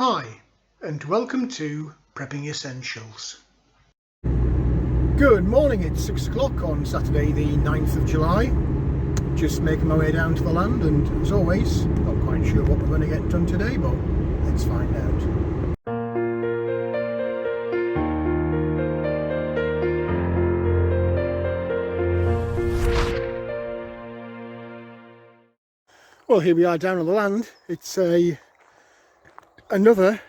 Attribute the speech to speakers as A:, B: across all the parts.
A: Hi, and welcome to Prepping Essentials. Good morning, it's 6 o'clock on Saturday the 9th of July. Just making my way down to the land, and as always, not quite sure what we're going to get done today, but let's find out. Well, here we are down on the land. It's another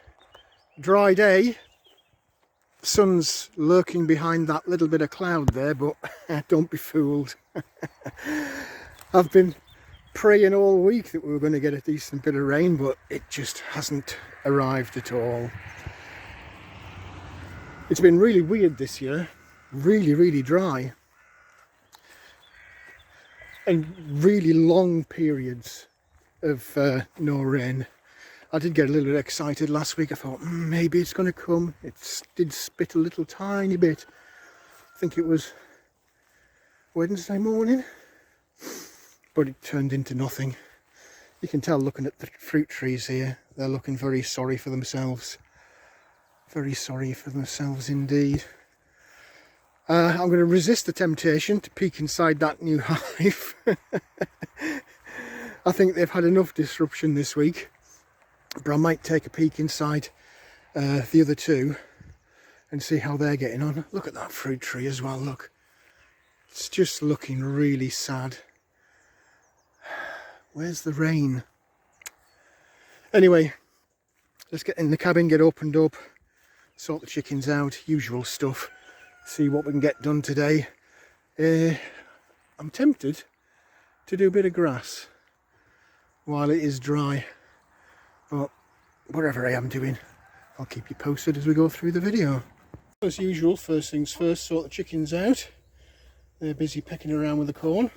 A: dry day. Sun's lurking behind that little bit of cloud there, but don't be fooled. I've been praying all week that we were going to get a decent bit of rain, but it just hasn't arrived at all. It's been really weird this year, really dry, and really long periods of no rain. I did get a little bit excited last week. I thought maybe it's going to come. It did spit a little tiny bit. I think it was Wednesday morning, but it turned into nothing. You can tell looking at the fruit trees here, they're looking very sorry for themselves. Very sorry for themselves indeed. I'm going to resist the temptation to peek inside that new hive. I think they've had enough disruption this week, but I might take a peek inside the other two and see how they're getting on. Look at that fruit tree as well, look. It's just looking really sad. Where's the rain? Anyway, let's get in the cabin, get opened up, sort the chickens out, usual stuff. See what we can get done today. I'm tempted to do a bit of grass while it is dry, but whatever I am doing, I'll keep you posted as we go through the video. As usual, first things first, sort the chickens out. They're busy pecking around with the corn.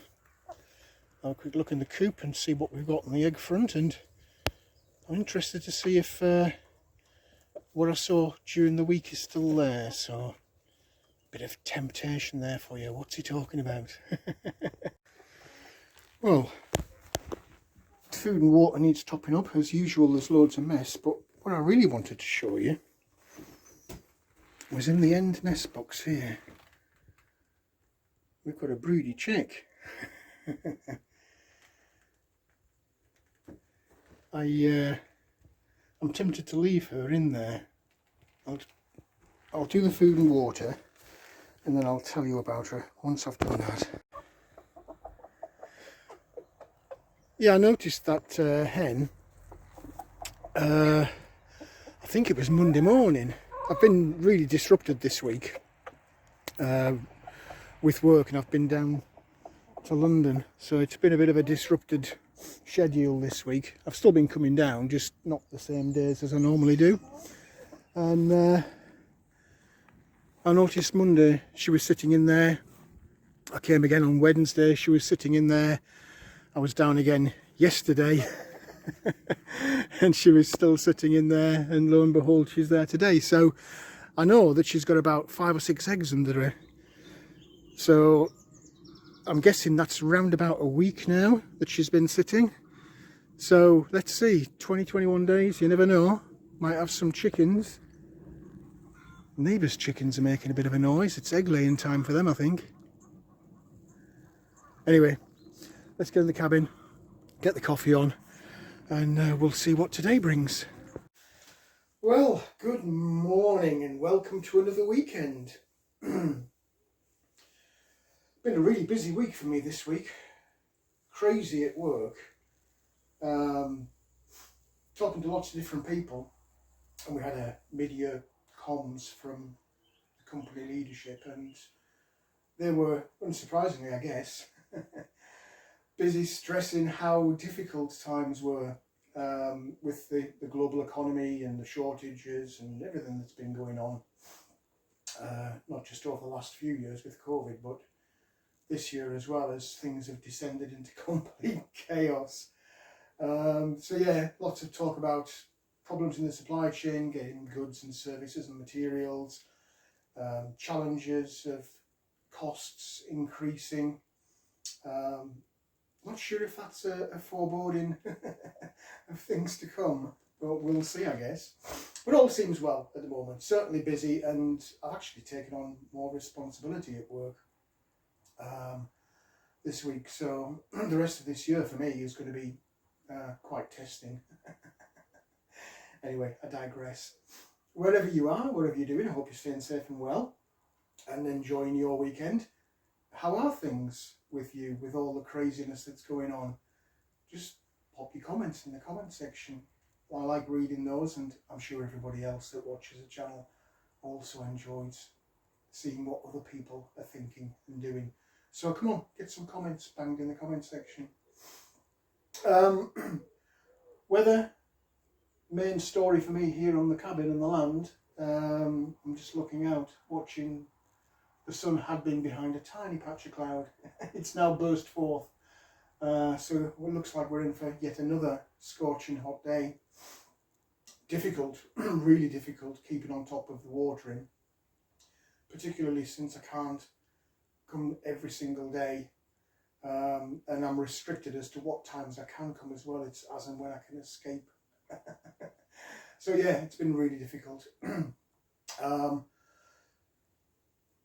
A: I'll have a quick look in the coop and see what we've got on the egg front, and I'm interested to see if what I saw during the week is still there. So bit of temptation there for you. What's he talking about? Well, food and water needs topping up. As usual, there's loads of mess, but what I really wanted to show you was in the end nest box here. We've got a broody chick. I'm tempted to leave her in there. I'll do the food and water, and then I'll tell you about her once I've done that. Yeah, I noticed that hen, I think it was Monday morning. I've been really disrupted this week with work, and I've been down to London, so it's been a bit of a disrupted schedule this week. I've still been coming down, just not the same days as I normally do. And I noticed Monday she was sitting in there. I came again on Wednesday, she was sitting in there. I was down again yesterday and she was still sitting in there, and lo and behold, she's there today. So I know that she's got about 5 or 6 eggs under her. So I'm guessing that's round about a week now that she's been sitting. So let's see, 21 days, you never know. Might have some chickens. Neighbours' chickens are making a bit of a noise. It's egg laying time for them, I think. Anyway, let's get in the cabin, get the coffee on, and we'll see what today brings. Well, good morning and welcome to another weekend. Been a really busy week for me this week. Crazy at work. Talking to lots of different people, and we had a mid-year comms from the company leadership, and they were, unsurprisingly I guess, busy stressing how difficult times were with the global economy and the shortages and everything that's been going on, not just over the last few years with COVID, but this year as well, as things have descended into complete chaos. So yeah, lots of talk about problems in the supply chain, getting goods and services and materials, challenges of costs increasing. Not sure if that's a foreboding of things to come, but we'll see, I guess. But all seems well at the moment. Certainly busy, and I've actually taken on more responsibility at work this week. So the rest of this year for me is going to be quite testing. Anyway, I digress. Wherever you are, whatever you're doing, I hope you're staying safe and well and enjoying your weekend. How are things with you, with all the craziness that's going on? Just pop your comments in the comment section. I like reading those, and I'm sure everybody else that watches the channel also enjoys seeing what other people are thinking and doing. So come on, get some comments banged in the comment section. Weather, main story for me here on the cabin and the land. I'm just looking out, watching. The sun had been behind a tiny patch of cloud. It's now burst forth. So it looks like we're in for yet another scorching hot day. Difficult, really difficult keeping on top of the watering, particularly since I can't come every single day, and I'm restricted as to what times I can come as well. It's as and when I can escape. So yeah, it's been really difficult.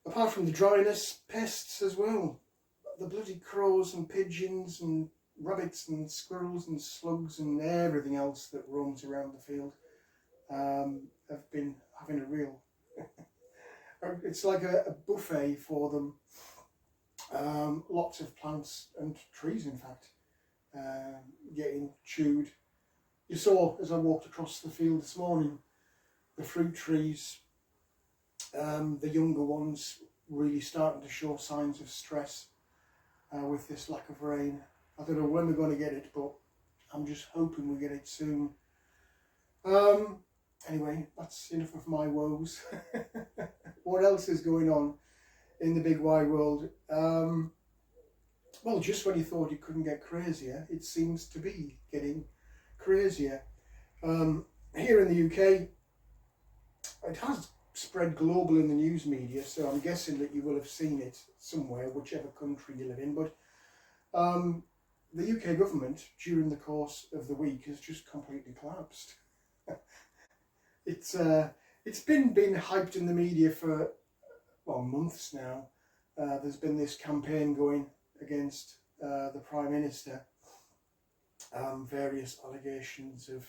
A: Apart from the dryness, pests as well. The bloody crows and pigeons and rabbits and squirrels and slugs and everything else that roams around the field have been having a real... It's like a buffet for them. Lots of plants and trees, in fact, getting chewed. You saw as I walked across the field this morning, the fruit trees, the younger ones really starting to show signs of stress with this lack of rain. I don't know when we're going to get it, but I'm just hoping we get it soon. Anyway, that's enough of my woes. What else is going on in the big wide world? Well, just when you thought it couldn't get crazier, it seems to be getting crazier. Here in the UK, it has spread global in the news media, so I'm guessing that you will have seen it somewhere, whichever country you live in. But the UK government, during the course of the week, has just completely collapsed. It's been hyped in the media for, well, months now. There's been this campaign going against the Prime Minister, various allegations of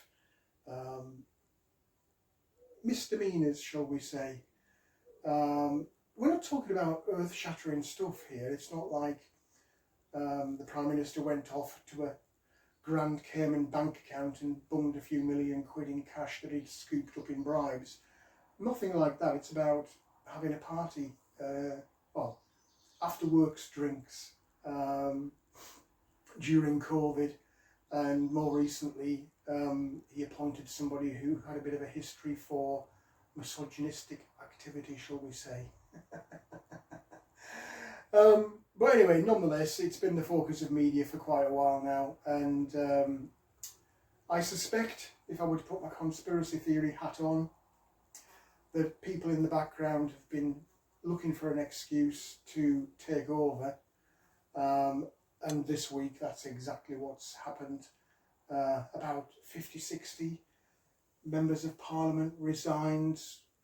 A: misdemeanours, shall we say. We're not talking about earth-shattering stuff here. It's not like the Prime Minister went off to a Grand Cayman bank account and bunged a few million quid in cash that he'd scooped up in bribes. Nothing like that. It's about having a party, well, after works drinks during COVID, and more recently he appointed somebody who had a bit of a history for misogynistic activity, shall we say. But anyway, nonetheless, it's been the focus of media for quite a while now, and I suspect, if I were to put my conspiracy theory hat on, that people in the background have been looking for an excuse to take over, and this week that's exactly what's happened. About 50-60 members of Parliament resigned,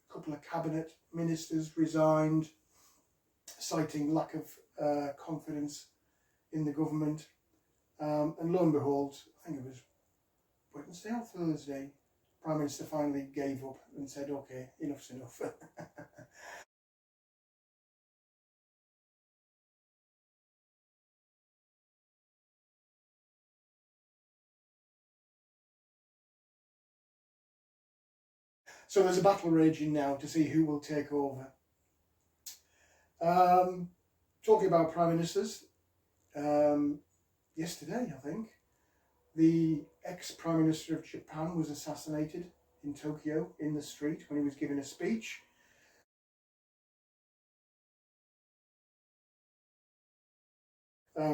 A: a couple of cabinet ministers resigned, citing lack of confidence in the government, and lo and behold, I think it was Wednesday or Thursday, Prime Minister finally gave up and said, okay, enough's enough. So there's a battle raging now to see who will take over. Talking about Prime Ministers, yesterday I think, the ex-Prime Minister of Japan was assassinated in Tokyo in the street when he was giving a speech.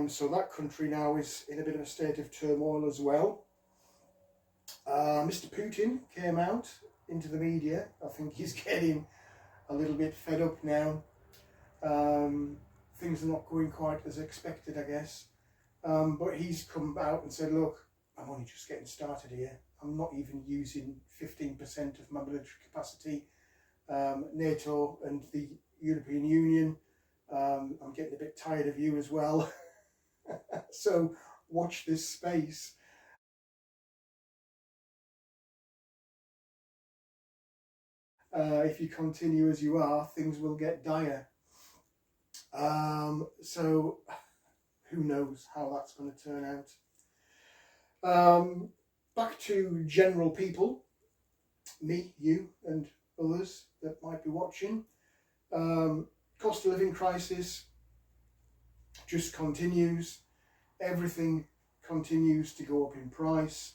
A: So that country now is in a bit of a state of turmoil as well. Mr. Putin came out into the media. I think he's getting a little bit fed up now. Things are not going quite as expected, I guess. But he's come out and said, look, I'm only just getting started here. I'm not even using 15% of my military capacity. NATO and the European Union, I'm getting a bit tired of you as well. So watch this space. If you continue as you are, things will get dire. So who knows how that's going to turn out. Back to general people, me, you and others that might be watching. Cost of living crisis just continues. Everything continues to go up in price.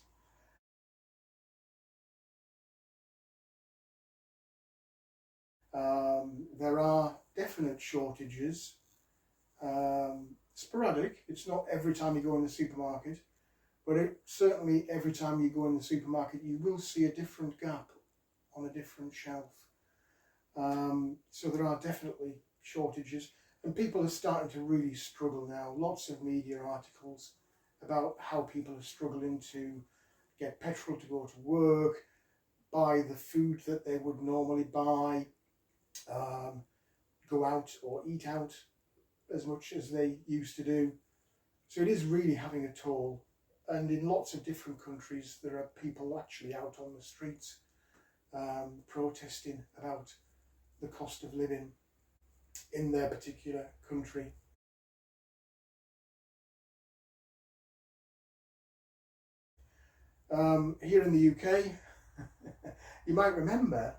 A: There are definite shortages. Sporadic. It's not every time you go in the supermarket, but certainly every time you go in the supermarket you will see a different gap on a different shelf. So there are definitely shortages, and people are starting to really struggle now. Lots of media articles about how people are struggling to get petrol to go to work, buy the food that they would normally buy, go out or eat out as much as they used to do. So it is really having a toll, and in lots of different countries there are people actually out on the streets protesting about the cost of living in their particular country. Here in the UK, you might remember,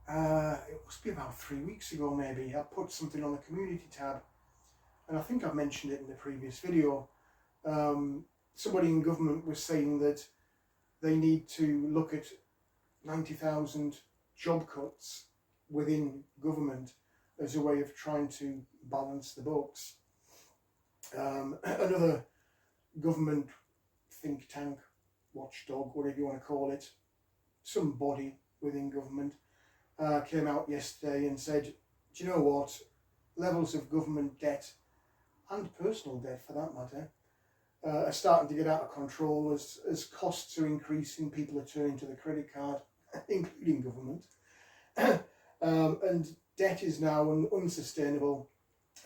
A: it must be about 3 weeks ago maybe, I put something on the community tab, and I think I mentioned it in the previous video. Somebody in government was saying that they need to look at 90,000 job cuts within government as a way of trying to balance the books. Another government think tank, watchdog, whatever you want to call it, some body within government, came out yesterday and said, do you know what, levels of government debt, and personal debt for that matter, are starting to get out of control as costs are increasing, people are turning to the credit card, including government, and debt is now unsustainable,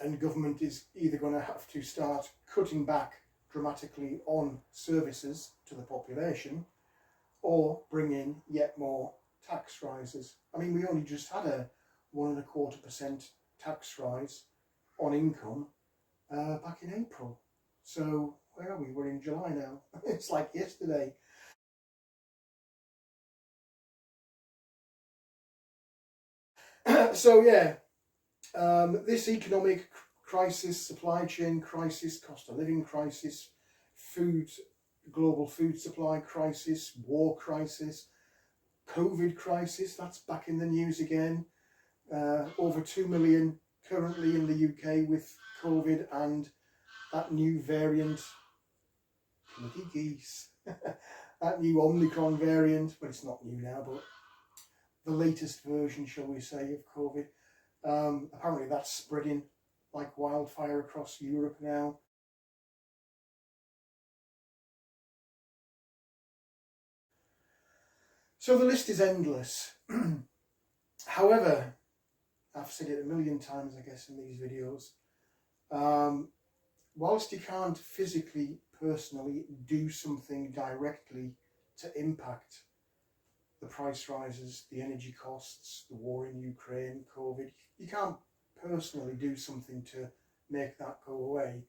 A: and government is either going to have to start cutting back dramatically on services to the population, or bring in yet more tax rises. I mean, we only just had a 1.25% tax rise on income back in April. So where are we? We're in July now. It's like yesterday. So yeah, this economic crisis, supply chain crisis, cost of living crisis, global food supply crisis, war crisis, COVID crisis, that's back in the news again. Over 2 million currently in the UK with COVID and that new variant, bloody geese, that new Omicron variant, but it's not new now, but the latest version, shall we say, of COVID. Apparently that's spreading like wildfire across Europe now. So the list is endless. However, I've said it a million times, I guess, in these videos, whilst you can't physically, personally do something directly to impact the price rises, the energy costs, the war in Ukraine, COVID, you can't personally do something to make that go away.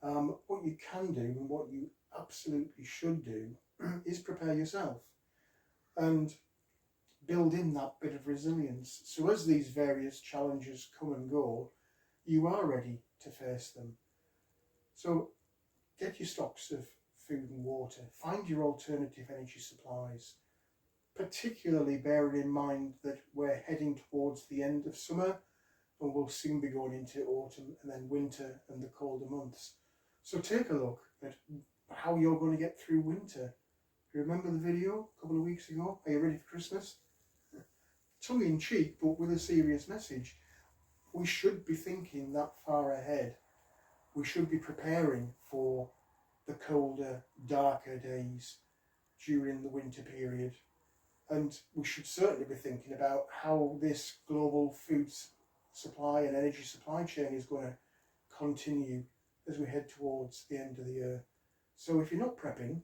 A: What you can do, and what you absolutely should do, is prepare yourself and build in that bit of resilience. So as these various challenges come and go, you are ready to face them. So get your stocks of food and water, find your alternative energy supplies, particularly bearing in mind that we're heading towards the end of summer and we'll soon be going into autumn and then winter and the colder months. So take a look at how you're going to get through winter. Remember the video a couple of weeks ago? Are you ready for Christmas? Tongue in cheek, but with a serious message. We should be thinking that far ahead. We should be preparing for the colder, darker days, during the winter period. And we should certainly be thinking about how this global food supply and energy supply chain is going to continue as we head towards the end of the year. So if you're not prepping,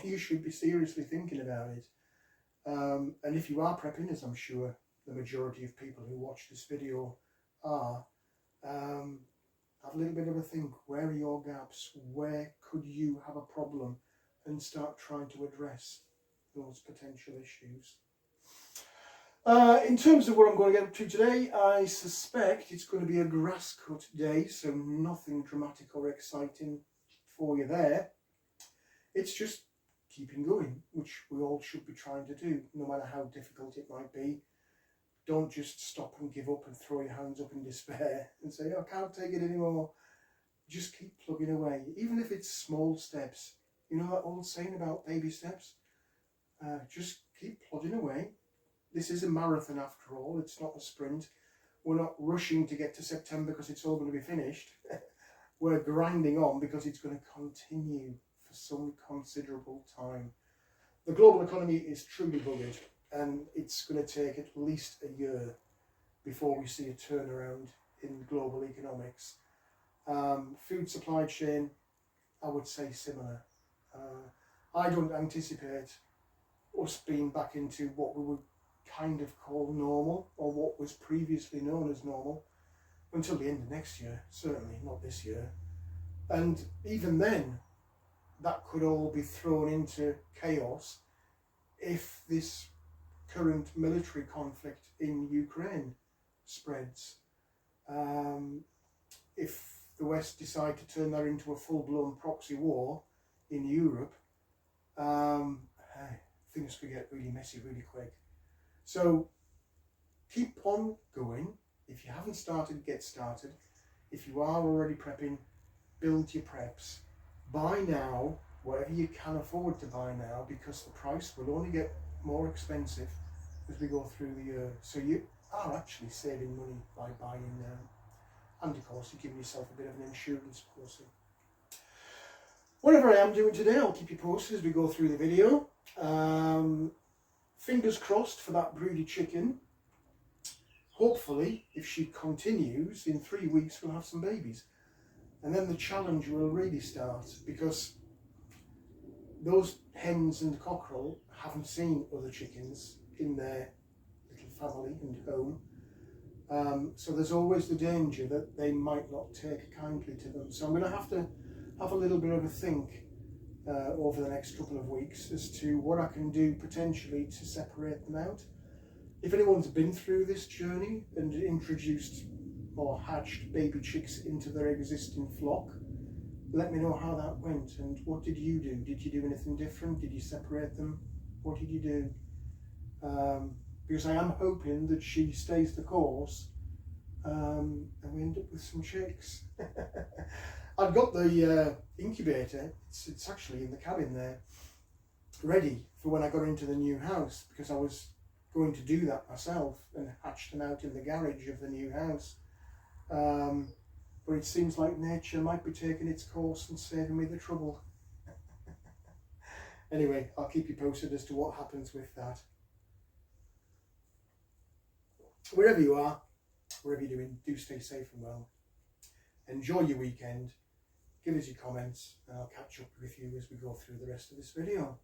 A: you should be seriously thinking about it. And if you are prepping, as I'm sure the majority of people who watch this video are, have a little bit of a think. Where are your gaps? Where could you have a problem? And start trying to address those potential issues. In terms of what I'm going to get up to today, I suspect it's going to be a grass cut day, so nothing dramatic or exciting for you there. It's just keeping going, which we all should be trying to do, no matter how difficult it might be. Don't just stop and give up and throw your hands up in despair and say, oh, I can't take it anymore. Just keep plugging away, even if it's small steps. You know that old saying about baby steps? Just keep plodding away. This is a marathon after all, it's not a sprint. We're not rushing to get to September because it's all going to be finished. We're grinding on because it's going to continue for some considerable time. The global economy is truly buggered, and it's going to take at least a year before we see a turnaround in global economics. Food supply chain, I would say similar. I don't anticipate us being back into what we would kind of call normal, or what was previously known as normal, until the end of next year, certainly not this year. And even then, that could all be thrown into chaos if this current military conflict in Ukraine spreads. If the West decide to turn that into a full-blown proxy war in Europe, things could get really messy really quick. So keep on going. If you haven't started, get started. If you are already prepping, build your preps. Buy now, whatever you can afford to buy now, because the price will only get more expensive as we go through the year. So you are actually saving money by buying now. And of course, you're giving yourself a bit of an insurance policy. Whatever I am doing today, I'll keep you posted as we go through the video. Fingers crossed for that broody chicken. Hopefully, if she continues, in 3 weeks we'll have some babies. And then the challenge will really start, because those hens and cockerel haven't seen other chickens in their little family and home. So there's always the danger that they might not take kindly to them. So I'm going to have a little bit of a think over the next couple of weeks as to what I can do potentially to separate them out. If anyone's been through this journey and introduced or hatched baby chicks into their existing flock, let me know how that went, and what did you do? Did you do anything different? Did you separate them? What did you do? Because I am hoping that she stays the course and we end up with some chicks. I've got the incubator, it's actually in the cabin there, ready for when I got into the new house, because I was going to do that myself and hatch them out in the garage of the new house. But it seems like nature might be taking its course and saving me the trouble. Anyway, I'll keep you posted as to what happens with that. Wherever you are, whatever you're doing, do stay safe and well. Enjoy your weekend. Give us your comments, and I'll catch up with you as we go through the rest of this video.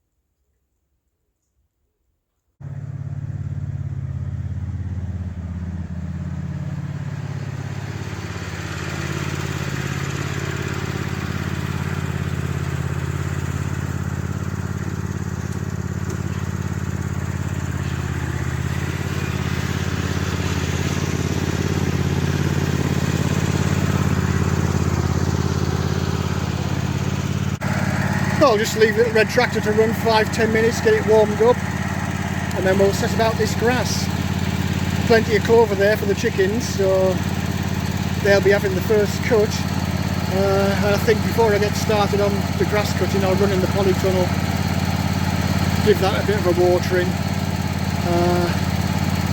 A: I'll just leave the red tractor to run 5-10 minutes, get it warmed up, and then we'll set about this grass. Plenty of clover there for the chickens, so they'll be having the first cut. And I think before I get started on the grass cutting, I'll run in the polytunnel, give that a bit of a watering.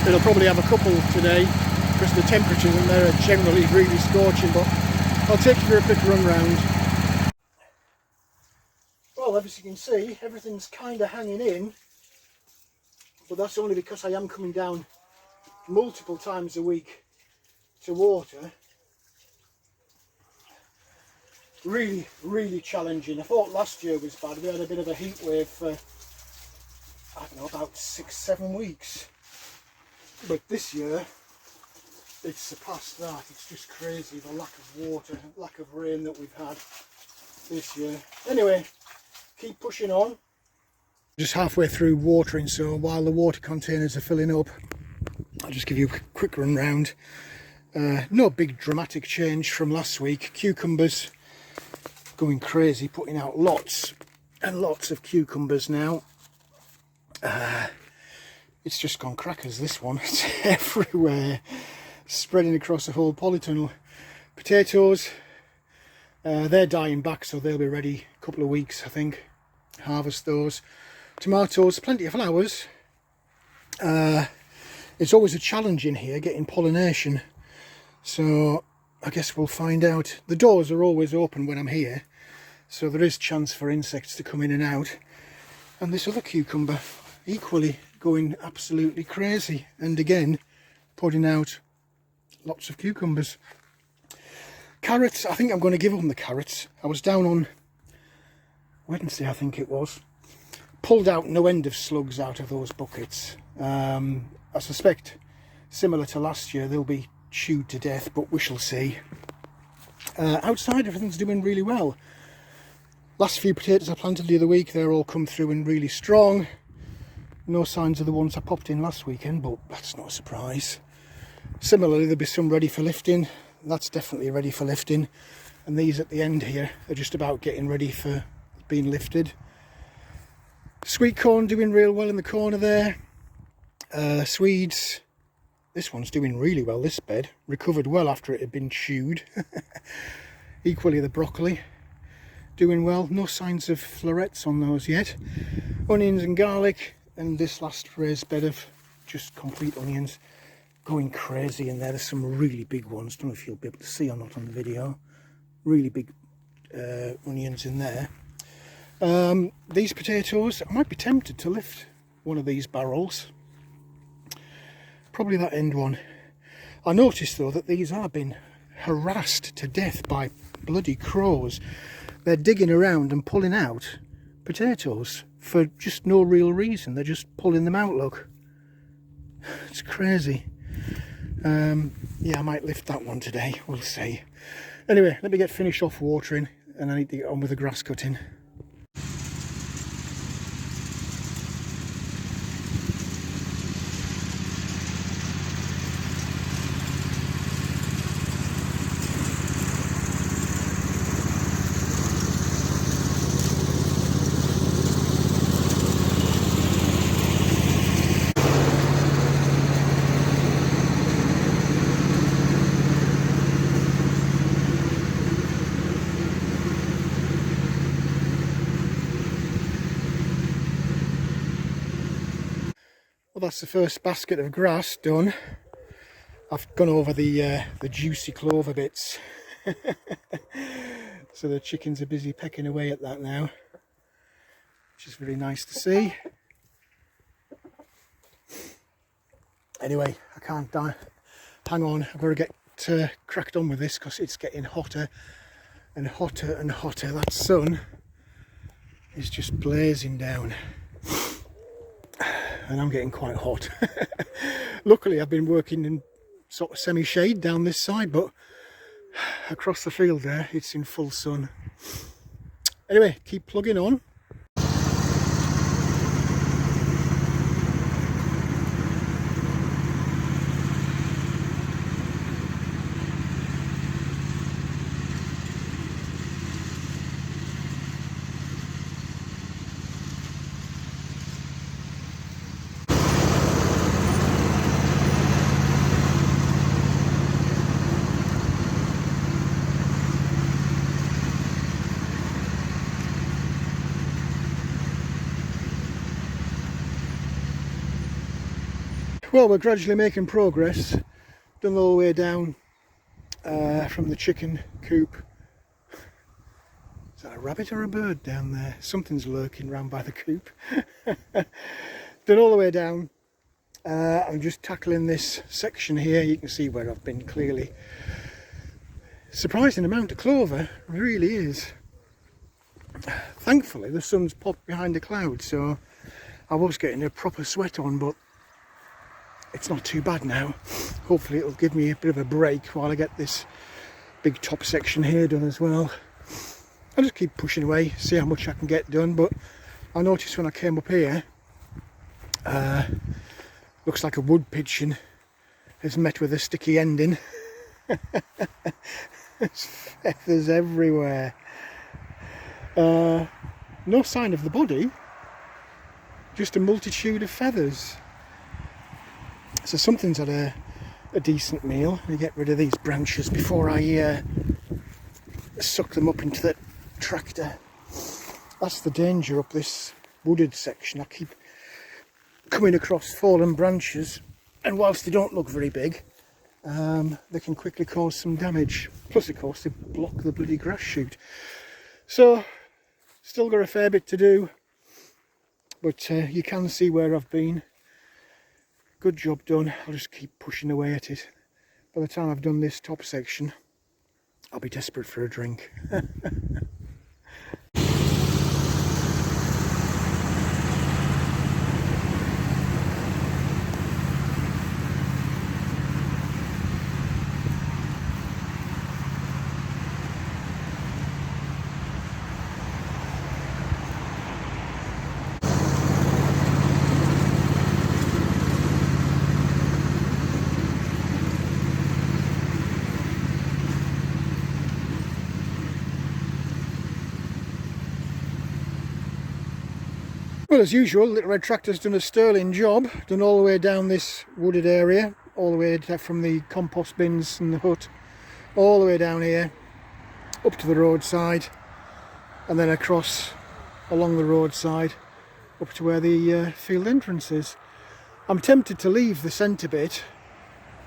A: It'll probably have a couple today because the temperatures in there are generally really scorching, but I'll take you for a quick run round. Well well, as you can see, everything's kind of hanging in, but that's only because I am coming down multiple times a week to water. Really challenging. I thought last year was bad. We had a bit of a heat wave for, I don't know, about 6-7 weeks, but this year it's surpassed that. It's just crazy, the lack of water, lack of rain that we've had this year. Anyway, keep pushing on. Just halfway through watering, so while the water containers are filling up, I'll just give you a quick run round. No big dramatic change from last week. Cucumbers going crazy, putting out lots and lots of cucumbers now. It's just gone crackers, this one. It's everywhere, spreading across the whole polytunnel. Potatoes, they're dying back, so they'll be ready a couple of weeks, I think. Harvest those. Tomatoes, plenty of flowers. It's always a challenge in here getting pollination, so I guess we'll find out. The doors are always open when I'm here, so there is chance for insects to come in and out. And this other cucumber, equally going absolutely crazy, and again putting out lots of cucumbers. Carrots, I think I'm going to give them the carrots. I was down on Wednesday, I think it was, pulled out no end of slugs out of those buckets. I suspect, similar to last year, they'll be chewed to death, but we shall see. Outside, everything's doing really well. Last few potatoes I planted the other week, they're all come through and really strong. No signs of the ones I popped in last weekend, but that's not a surprise. Similarly, there'll be some ready for lifting. That's definitely ready for lifting. And these at the end here are just about getting ready for being lifted. Sweet corn doing real well in the corner there. Swedes, this one's doing really well, this bed. Recovered well after it had been chewed. Equally the broccoli, doing well. No signs of florets on those yet. Onions and garlic, and this last raised bed of just complete onions, going crazy in there. There's some really big ones. Don't know if you'll be able to see or not on the video. Really big onions in there. These potatoes, I might be tempted to lift one of these barrels. Probably that end one. I noticed though that these are being harassed to death by bloody crows. They're digging around and pulling out potatoes for just no real reason. They're just pulling them out, look. It's crazy. Yeah, I might lift that one today, we'll see. Anyway, let me get finished off watering, and I need to get on with the grass cutting. Well, that's the first basket of grass done. I've gone over the juicy clover bits. So the chickens are busy pecking away at that now, which is very nice to see. Anyway, I can't hang on, I've got to get cracked on with this because it's getting hotter and hotter and hotter. That sun is just blazing down. And I'm getting quite hot. Luckily I've been working in sort of semi-shade down this side, but across the field there it's in full sun. Anyway, keep plugging on. Well, we're gradually making progress. Done all the way down from the chicken coop Is that a rabbit or a bird down there? Something's lurking round by the coop. Done all the way down. I'm just tackling this section here. You can see where I've been clearly. Surprising amount of clover, really is. Thankfully the sun's popped behind the clouds, so I was getting a proper sweat on, but it's not too bad now. Hopefully it'll give me a bit of a break while I get this big top section here done as well. I'll just keep pushing away, see how much I can get done. But I noticed when I came up here, looks like a wood pigeon has met with a sticky ending. There's feathers everywhere. No sign of the body, just a multitude of feathers. So something's had a decent meal. Let me get rid of these branches before I suck them up into the tractor. That's the danger up this wooded section. I keep coming across fallen branches, and whilst they don't look very big, they can quickly cause some damage. Plus, of course, they block the bloody grass chute. So, still got a fair bit to do, but you can see where I've been. Good job done. I'll just keep pushing away at it. By the time I've done this top section, I'll be desperate for a drink. Well, as usual, Little Red Tractor's done a sterling job, done all the way down this wooded area, all the way from the compost bins and the hut, all the way down here, up to the roadside, and then across along the roadside, up to where the field entrance is. I'm tempted to leave the centre bit.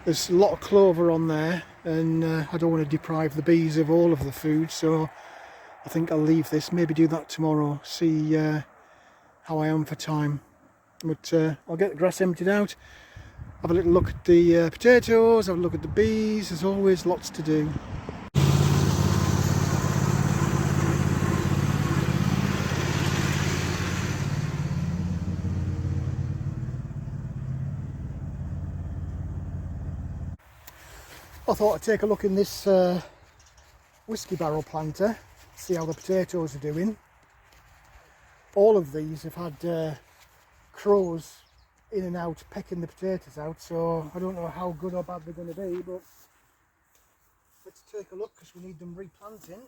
A: There's a lot of clover on there, and I don't want to deprive the bees of all of the food, so I think I'll leave this, maybe do that tomorrow, see how I am for time. But I'll get the grass emptied out, have a little look at the potatoes, have a look at the bees. There's always lots to do. I thought I'd take a look in this whiskey barrel planter, see how the potatoes are doing. All of these have had crows in and out pecking the potatoes out, so I don't know how good or bad they're going to be, but let's take a look because we need them replanting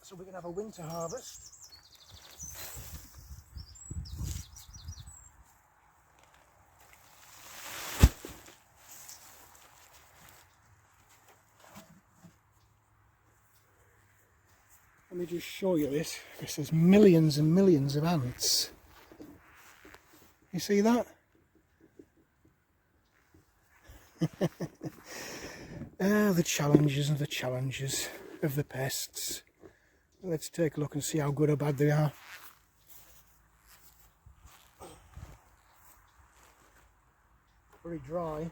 A: so we can have a winter harvest. Let me just show you this, because there's millions and millions of ants. You see that? The challenges and the challenges of the pests. Let's take a look and see how good or bad they are. Very dry.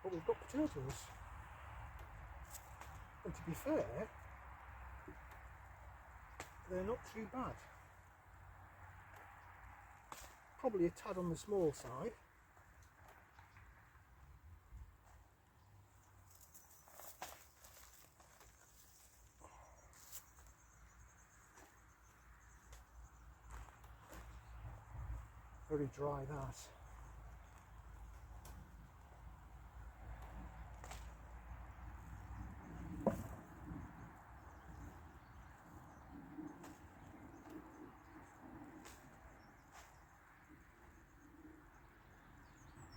A: But we've got potatoes. And to be fair, they're not too bad. Probably a tad on the small side. Very dry, that.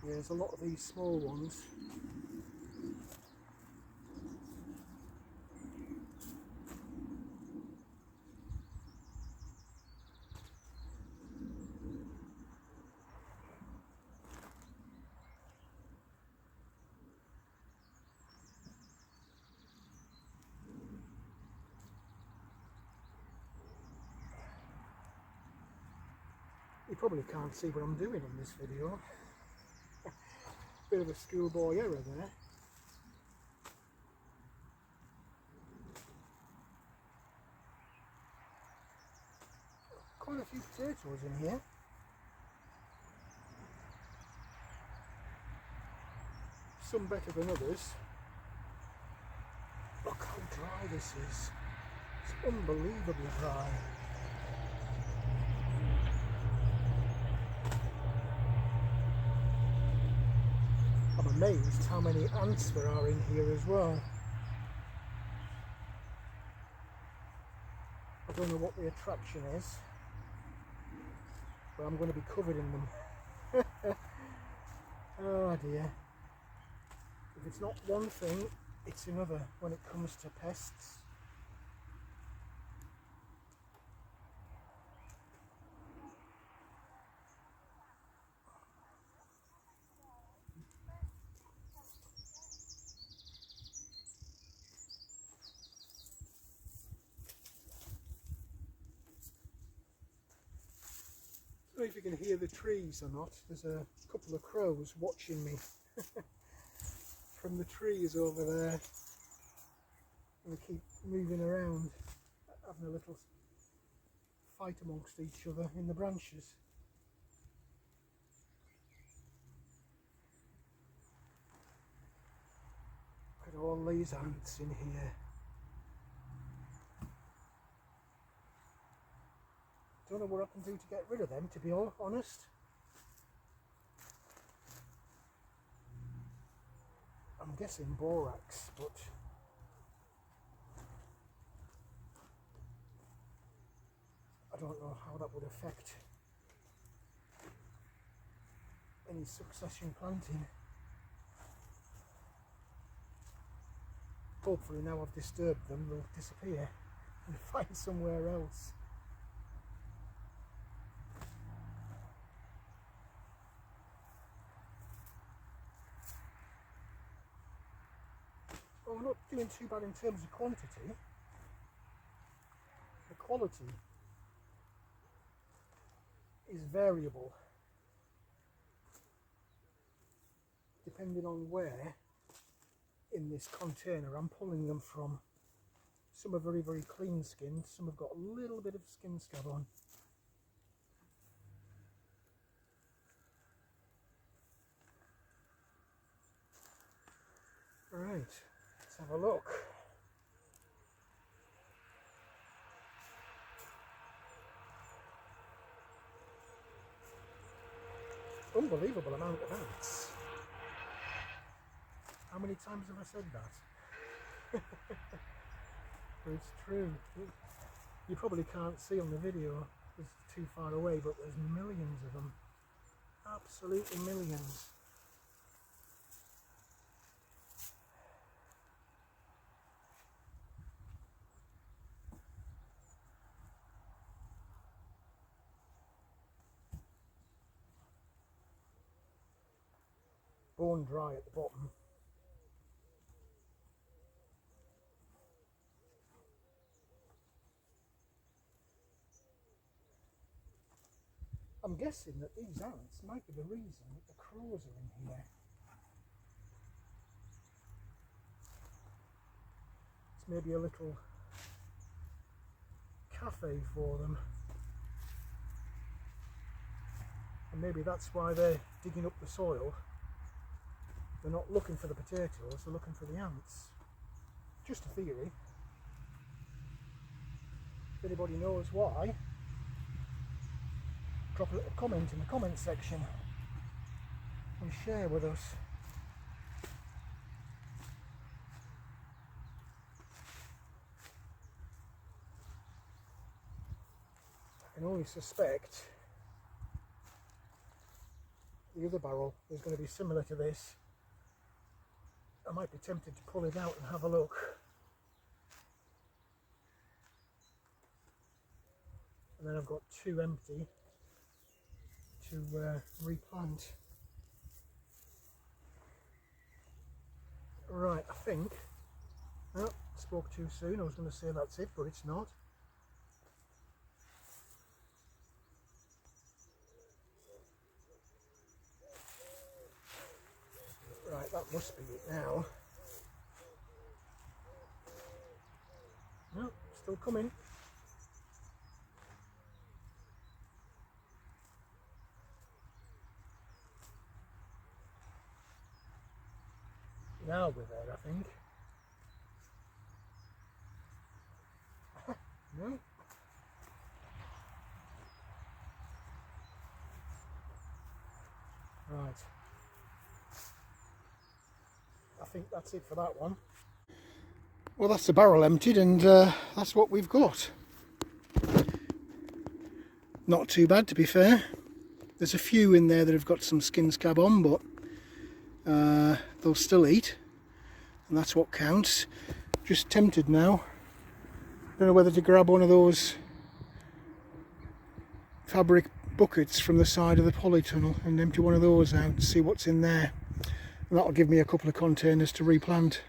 A: Yeah, there's a lot of these small ones. You probably can't see what I'm doing in this video. Bit of a schoolboy error there. Quite a few potatoes in here. Some better than others. Look how dry this is. It's unbelievably dry. I'm amazed how many ants there are in here as well. I don't know what the attraction is, but I'm going to be covered in them. Oh dear. If it's not one thing, it's another when it comes to pests. I don't know if you can hear the trees or not. There's a couple of crows watching me from the trees over there. And they keep moving around, having a little fight amongst each other in the branches. Look at all these ants in here. Don't know what I can do to get rid of them, to be honest. I'm guessing borax, but I don't know how that would affect any succession planting. Hopefully now I've disturbed them, they'll disappear and find somewhere else. Well, we're not doing too bad in terms of quantity. The quality is variable depending on where in this container I'm pulling them from. Some are very, very clean skinned, some have got a little bit of skin scab on. Right, let's have a look. Unbelievable amount of ants. How many times have I said that? But it's true. You probably can't see on the video, it's too far away, but there's millions of them. Absolutely millions. Bone dry at the bottom. I'm guessing that these ants might be the reason that the crows are in here. It's maybe a little cafe for them. And maybe that's why they're digging up the soil. They're not looking for the potatoes, they're looking for the ants. Just a theory. If anybody knows why, drop a little comment in the comment section and share with us. I can only suspect the other barrel is going to be similar to this. I might be tempted to pull it out and have a look. And then I've got two empty to replant. Right, I think. Oh, spoke too soon. I was going to say that's it, but it's not. Must be it now. No, still coming. Now we're there, I think. No. Right. I think that's it for that one. Well, that's the barrel emptied, and that's what we've got. Not too bad, to be fair. There's a few in there that have got some skin scab on, but they'll still eat, and that's what counts. Just tempted now. Don't know whether to grab one of those fabric buckets from the side of the polytunnel and empty one of those out and see what's in there, and that'll give me a couple of containers to replant.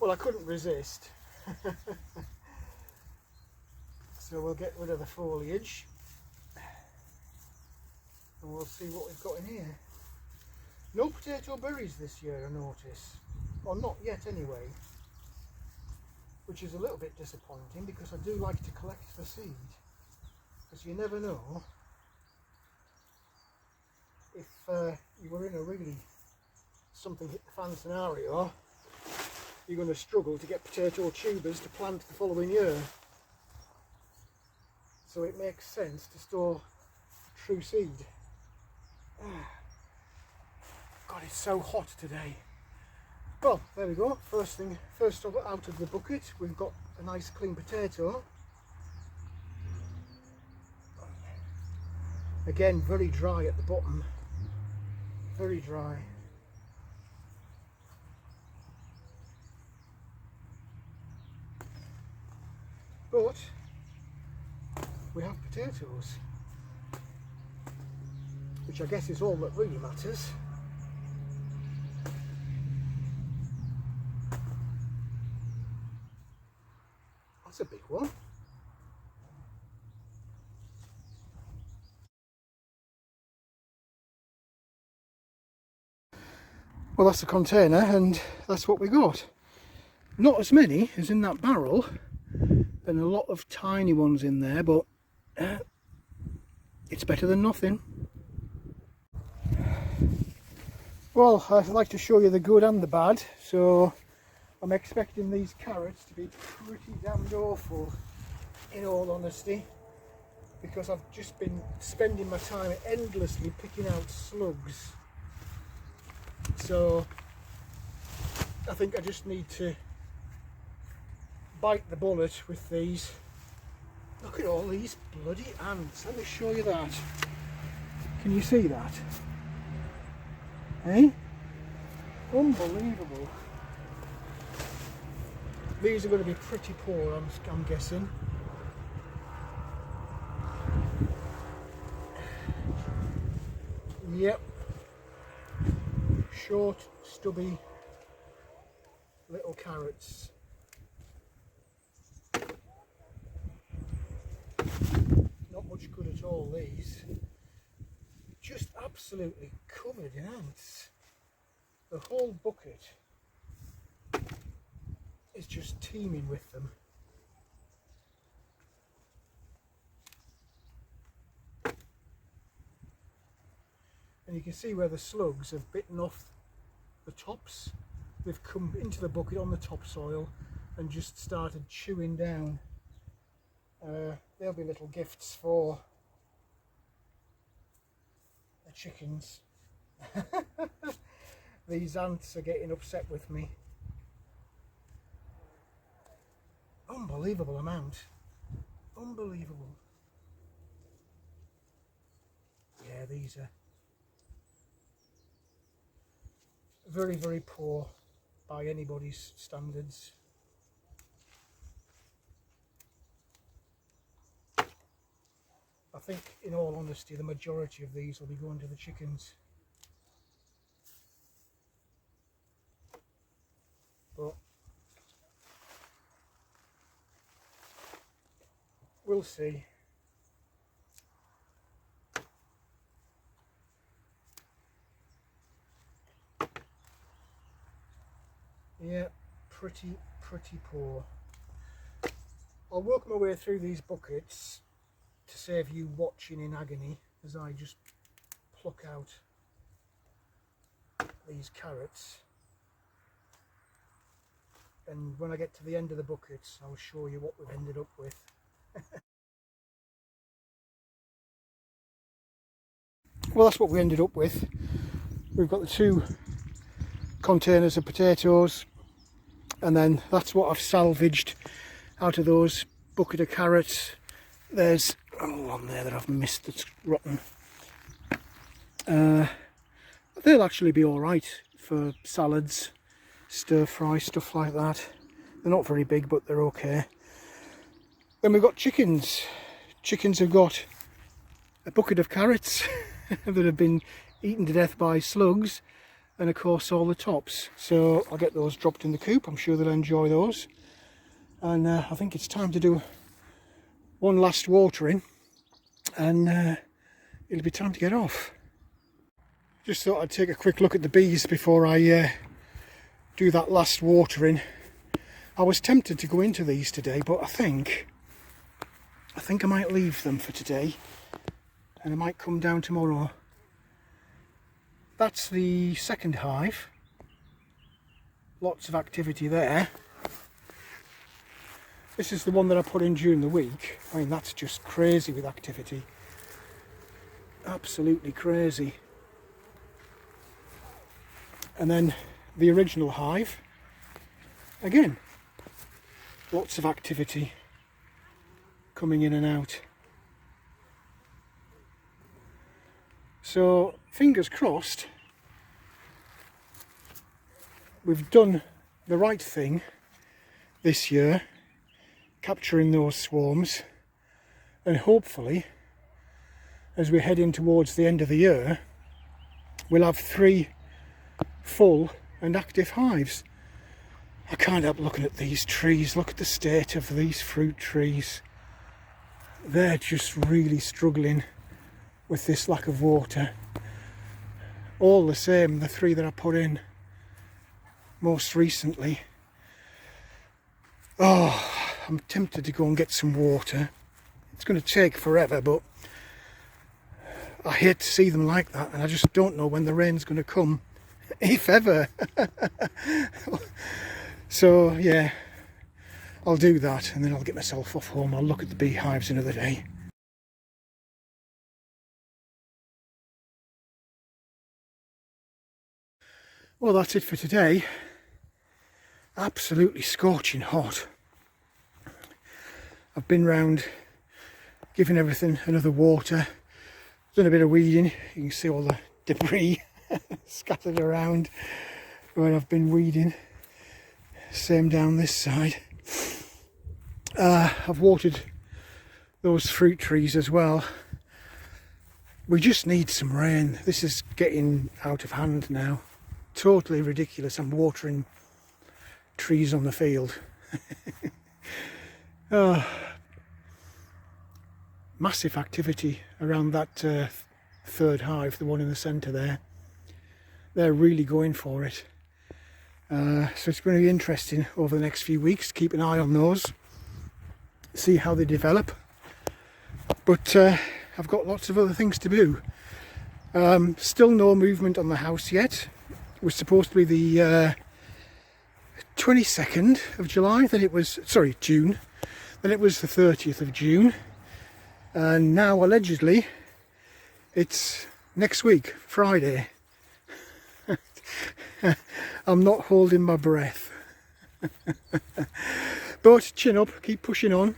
A: Well, I couldn't resist. So we'll get rid of the foliage and we'll see what we've got in here. No potato berries this year, I notice, or not yet anyway, which is a little bit disappointing because I do like to collect the seed, because you never know if you were in a really something hit the fan scenario, you're going to struggle to get potato tubers to plant the following year. So it makes sense to store true seed. God, it's so hot today. Well, there we go. First out of the bucket, we've got a nice clean potato. Again, very dry at the bottom. Very dry. But we have potatoes, which I guess is all that really matters. That's a big one. Well, that's the container, and that's what we got. Not as many as in that barrel, and a lot of tiny ones in there, but it's better than nothing. Well, I'd like to show you the good and the bad, so I'm expecting these carrots to be pretty damned awful, in all honesty, because I've just been spending my time endlessly picking out slugs. So I think I just need to bite the bullet with these. Look at all these bloody ants. Let me show you that. Can you see that? Eh? Unbelievable. These are going to be pretty poor, I'm guessing. Yep. Short, stubby little carrots. Not much good at all, these. Just absolutely covered in ants. The whole bucket is just teeming with them. And you can see where the slugs have bitten off the tops. They've come into the bucket on the topsoil and just started chewing down. They'll be little gifts for the chickens. These ants are getting upset with me. Unbelievable amount. Unbelievable. Yeah, these are very, very poor by anybody's standards. I think, in all honesty, the majority of these will be going to the chickens. But we'll see. Yeah, pretty poor. I'll work my way through these buckets to save you watching in agony as I just pluck out these carrots, and when I get to the end of the buckets I'll show you what we've ended up with. Well, that's what we ended up with. We've got the 2 containers of potatoes, and then that's what I've salvaged out of those bucket of carrots. There's one there that I've missed that's rotten. They'll actually be alright for salads, stir fry, stuff like that. They're not very big, but they're okay. Then we've got chickens. Chickens have got a bucket of carrots that have been eaten to death by slugs, and of course all the tops. So I'll get those dropped in the coop. I'm sure they'll enjoy those. And I think it's time to do one last watering, and it'll be time to get off. Just thought I'd take a quick look at the bees before I do that last watering. I was tempted to go into these today, but I think I might leave them for today, and I might come down tomorrow. That's the second hive. Lots of activity there. This is the one that I put in during the week. I mean, that's just crazy with activity. Absolutely crazy. And then the original hive, again, lots of activity coming in and out. So fingers crossed we've done the right thing this year, capturing those swarms, and hopefully as we head in towards the end of the year we'll have 3 full and active hives. I can't help looking at these trees. Look at the state of these fruit trees. They're just really struggling with this lack of water. All the same, the 3 that I put in most recently. Oh, I'm tempted to go and get some water. It's going to take forever, but I hate to see them like that, and I just don't know when the rain's going to come, if ever. So yeah, I'll do that, and then I'll get myself off home. I'll look at the beehives another day. Well, that's it for today. Absolutely scorching hot. I've been round giving everything another water, done a bit of weeding. You can see all the debris scattered around where I've been weeding. Same down this side. I've watered those fruit trees as well. We just need some rain. This is getting out of hand now. Totally ridiculous. I'm watering trees on the field. Massive activity around that third hive, the one in the centre there. They're really going for it. So it's going to be interesting over the next few weeks to keep an eye on those, see how they develop. But I've got lots of other things to do. Still no movement on the house yet. It was supposed to be the 22nd of July, then it was, sorry, June, then it was the 30th of June, and now allegedly it's next week, Friday. I'm not holding my breath. But chin up, keep pushing on.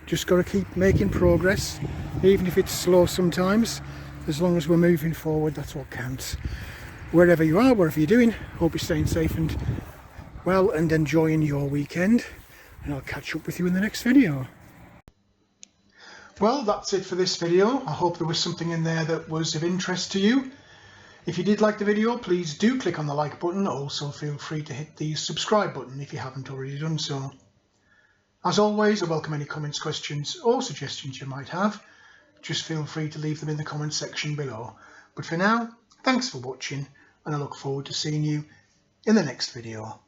A: Just got to keep making progress, even if it's slow sometimes. As long as we're moving forward, that's what counts. Wherever you are, whatever you're doing, hope you're staying safe and well and enjoying your weekend. And I'll catch up with you in the next video. Well, that's it for this video. I hope there was something in there that was of interest to you. If you did like the video, please do click on the like button. Also feel free to hit the subscribe button if you haven't already done so. As always, I welcome any comments, questions or suggestions you might have. Just feel free to leave them in the comments section below. But for now, thanks for watching, and I look forward to seeing you in the next video.